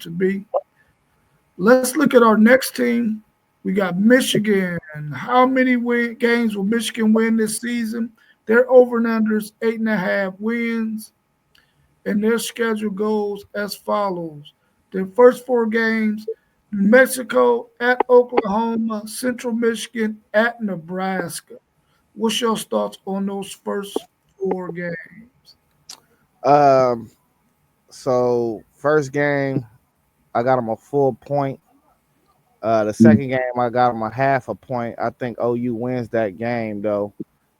to be. Let's look at our next team. We got Michigan. How many games will Michigan win this season? Their over and unders 8.5 wins, and their schedule goes as follows. Their first 4 games: New Mexico at Oklahoma, Central Michigan at Nebraska. What's your thoughts on those first 4 games? Um, so first game, I got them a full point. The second game, I got them a half a point. I think OU wins that game though.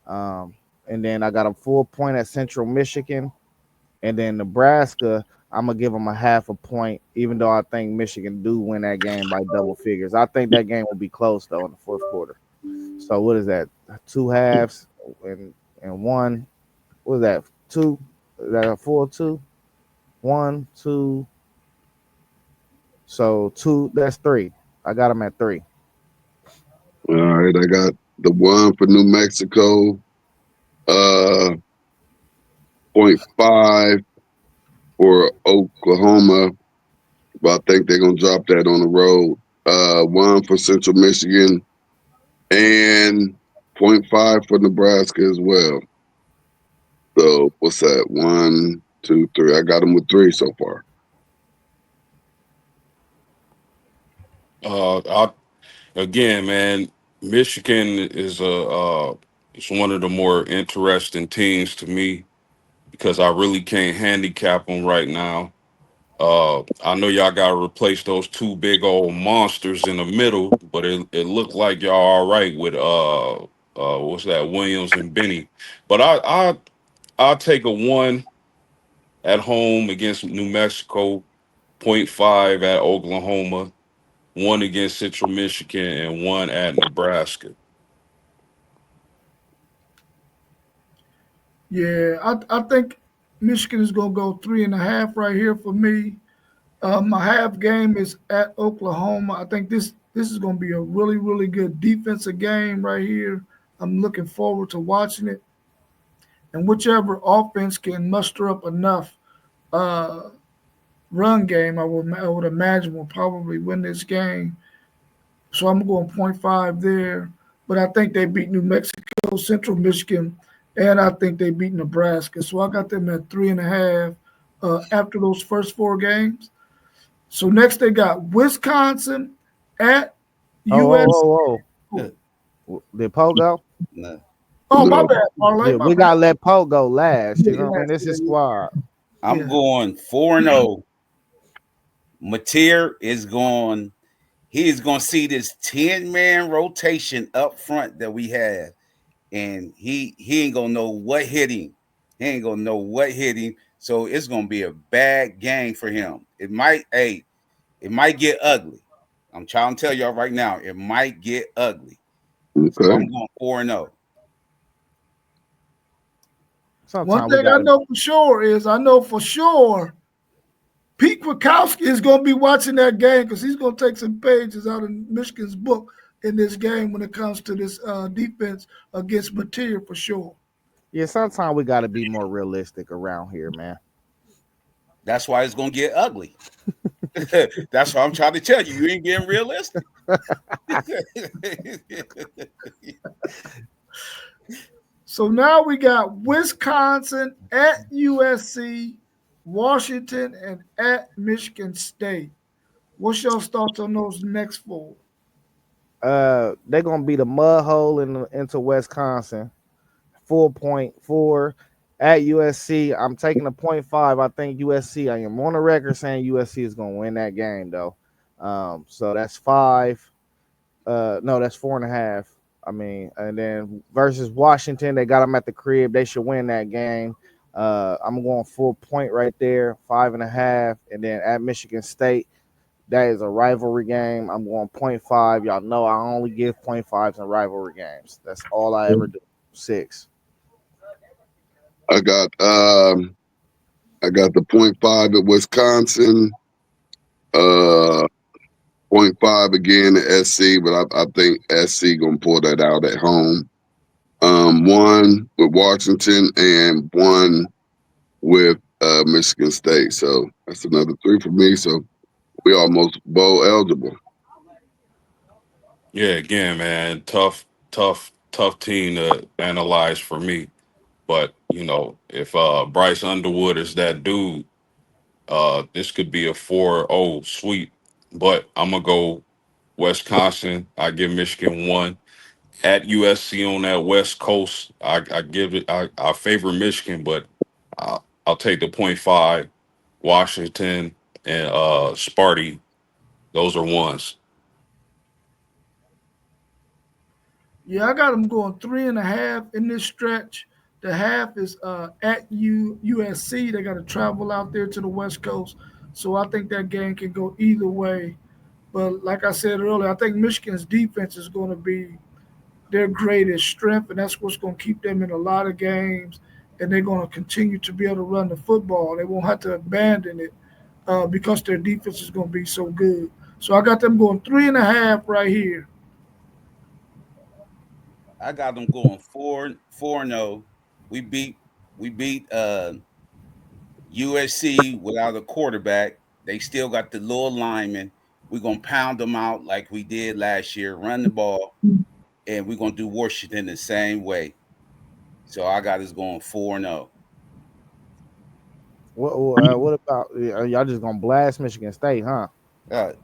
Um, and then I got a full point at Central Michigan, and then Nebraska. I'm gonna give them a half a point, even though I think Michigan do win that game by double figures. I think that game will be close though in the fourth quarter. So what is that? 2 halves and one. What is that? Two? Is that a full two? One, two. So two. That's three. I got them at three. All right, I got the one for New Mexico, uh, point 0.5 for Oklahoma, but I think they're gonna drop that on the road. One for Central Michigan and point 0.5 for Nebraska as well. So what's that? One, two, three. I got them with three so far. I again, man, Michigan is it's one of the more interesting teams to me because I really can't handicap them right now. I know y'all got to replace those two big old monsters in the middle, but it looked like y'all all right with what's that, Williams and Benny. But I'll take a one at home against New Mexico, point 0.5 at Oklahoma, one against Central Michigan, and one at Nebraska. Yeah, I think Michigan is going to go 3.5 right here for me. My half game is at Oklahoma. I think this is going to be a really good defensive game right here. I'm looking forward to watching it, and whichever offense can muster up enough uh, run game, I would imagine will probably win this game. So I'm going point 0.5 there. But I think they beat New Mexico, Central Michigan, and I think they beat Nebraska. So I got them at 3.5 after those first 4 games. So next they got Wisconsin at Oh, US. Did Poe go? No. Oh, my No, bad, Parlay. Yeah, My we bad. gotta let Poe go last. Yeah, You know what I mean? This is yeah, squad. I'm yeah. going 4-0. Mateer is going. He is going to see this 10-man rotation up front that we have, and he ain't gonna know what hit him. He ain't gonna know what hit him. So it's gonna be a bad game for him. It might get ugly. I'm trying to tell y'all right now, it might get ugly. So okay. I'm going 4-0. One Sometimes we thing I gotta. know for sure is I know for sure Pete Kwiatkowski is going to be watching that game because he's going to take some pages out of Michigan's book in this game when it comes to this defense against Mateer for sure. Yeah, sometimes we gotta be more realistic around here, man. That's why it's gonna get ugly. That's what I'm trying to tell you. You ain't getting realistic. So now we got Wisconsin at USC, Washington, and at Michigan State. What's your thoughts on those next 4? They're gonna be the mud hole into Wisconsin. 4.4 at USC. I'm taking a point 0.5. I think USC. I am on the record saying USC is gonna win that game though. So that's 5. No, that's 4.5. I mean, and then versus Washington, they got them at the crib. They should win that game. I'm going full point right there, 5.5, and then at Michigan State, that is a rivalry game. I'm going point 0.5. Y'all know I only give point 0.5s in rivalry games. That's all I ever do. 6. I got I got the point 0.5 at Wisconsin, uh point 0.5 again at SC, but I think SC gonna pull that out at home. One with Washington and one with Michigan State. So that's another 3 for me. So We almost bowl eligible. Yeah, again, man, tough team to analyze for me. But if Bryce Underwood is that dude, this could be a 4-0 sweep. But I'm gonna go Wisconsin. I give Michigan one at USC on that West Coast. I give it. I favor Michigan, but I'll take the .5. Washington and Sparty. Those are ones. Yeah, I got them going 3.5 in this stretch. The half is at USC. They got to travel out there to the West Coast, so I think that game can go either way. But like I said earlier, I think Michigan's defense is going to be their greatest strength, and that's what's going to keep them in a lot of games. And they're going to continue to be able to run the football. They won't have to abandon it because their defense is going to be so good. So I got them going 3.5 right here. I got them going 4-0. We beat USC without a quarterback. They still got the little lineman. We're gonna pound them out like we did last year, run the ball, and we're gonna do Washington the same way. So I got us going 4-0. What about y'all just gonna blast Michigan State, huh?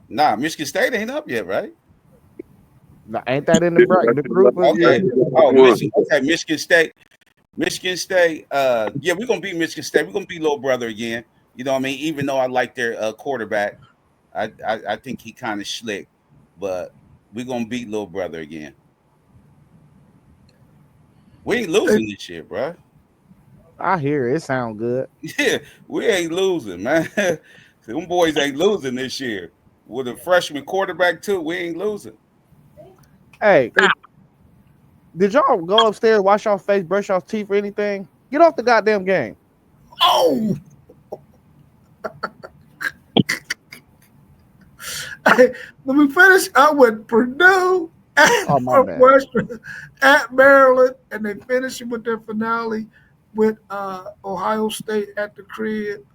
Nah, Michigan State ain't up yet, right? Ain't that in the group? Okay. Yeah. Oh, Michigan State. Michigan State. Yeah, we're gonna beat Michigan State. We're gonna beat little brother again. You know what I mean? Even though I like their quarterback, I think he kind of slick, but we're gonna beat little brother again. We ain't losing this year, bro. I hear it. It sound good. Yeah, we ain't losing, man. Them boys ain't losing this year. With a freshman quarterback too, we ain't losing. Hey, did y'all go upstairs, wash your face, brush your teeth, or anything? Get off the goddamn game. Oh, let me finish. I went Purdue at Northwestern, at Maryland, and they finish it with their finale with Ohio State at the crib.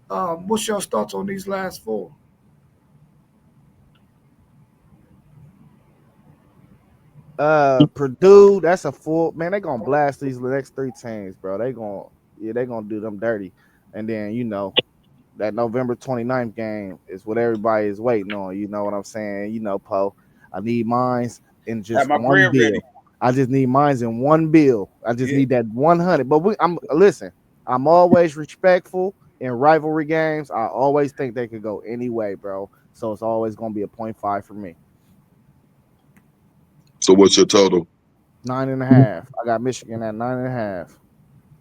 What's your thoughts on these last four? Purdue, that's a full man. They gonna blast these next three teams, bro. They gonna do them dirty, and then that November 29th game is what everybody is waiting on. You know what I'm saying? Poe. I need mines in just one bill. Ready. I just need mines in one bill. I just need that 100. But listen. I'm always respectful in rivalry games. I always think they could go any way, bro. So it's always gonna be a .5 for me. So what's your total? 9.5. I got Michigan at 9.5.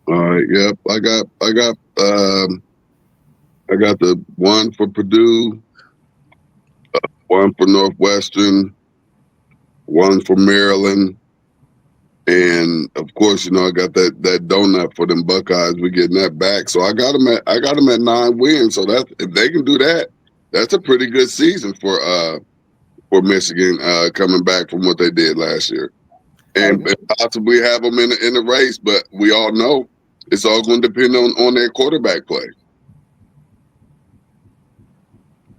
All right. Yep. I got the one for Purdue, one for Northwestern, one for Maryland, and of course, I got that donut for them Buckeyes. We're getting that back, so I got them at 9 wins. So that if they can do that, that's a pretty good season for Michigan coming back from what they did last year, and possibly have them in the race. But we all know it's all going to depend on their quarterback play.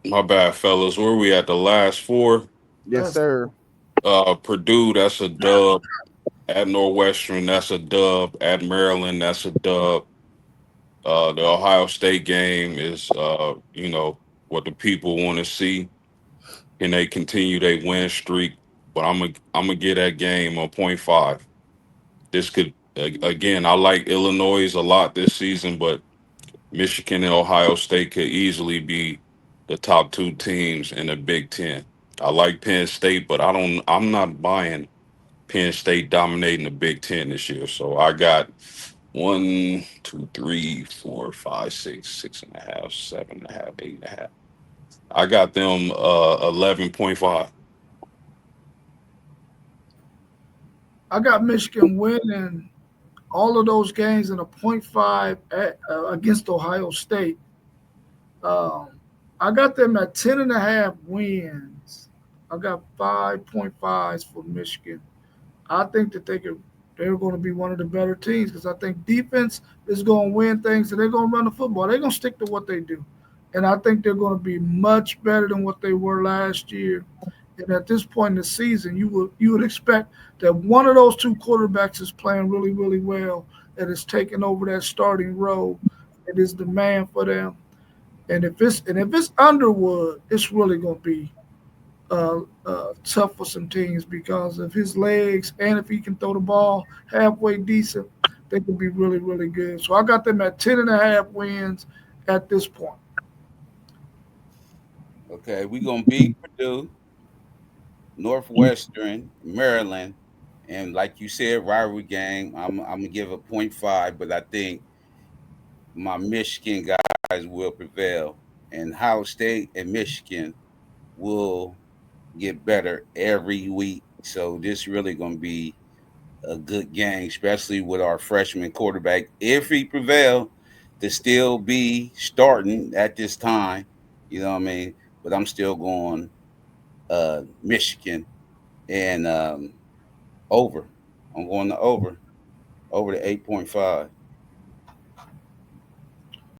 My bad, fellas. Where we at the last four? Yes, sir. Purdue, that's a dub. At Northwestern, that's a dub. At Maryland, that's a dub. The Ohio State game is, what the people want to see. Can they continue their win streak? But I'm gonna get that game on .5. This could again. I like Illinois a lot this season, but Michigan and Ohio State could easily be the top two teams in the Big Ten. I like Penn State, but I'm not buying Penn State dominating the Big Ten this year. So I got 1, 2, 3, 4, 5, 6, 6.5, 7.5, 8.5. I got them 11.5. I got Michigan winning all of those games in a .5 against Ohio State. I got them at 10.5 wins. I got 5.5s for Michigan. I think that they're going to be one of the better teams because I think defense is going to win things and they're going to run the football. They're going to stick to what they do. and I think they're going to be much better than what they were last year. And at this point in the season, you would expect that one of those two quarterbacks is playing really, really well and is taking over that starting role. It is demand for them. And if it's Underwood, it's really going to be tough for some teams because of his legs, and if he can throw the ball halfway decent, they could be really, really good. So I got them at 10.5 wins at this point. Okay, we're gonna beat Purdue, Northwestern, Maryland, and like you said, rivalry game. I'm gonna give a 0.5, but I think my Michigan guys will prevail, and Ohio State and Michigan will get better every week. So this really gonna be a good game, especially with our freshman quarterback. If he prevail to still be starting at this time, you know what I mean. But I'm still going Michigan and over. I'm going to over the 8.5.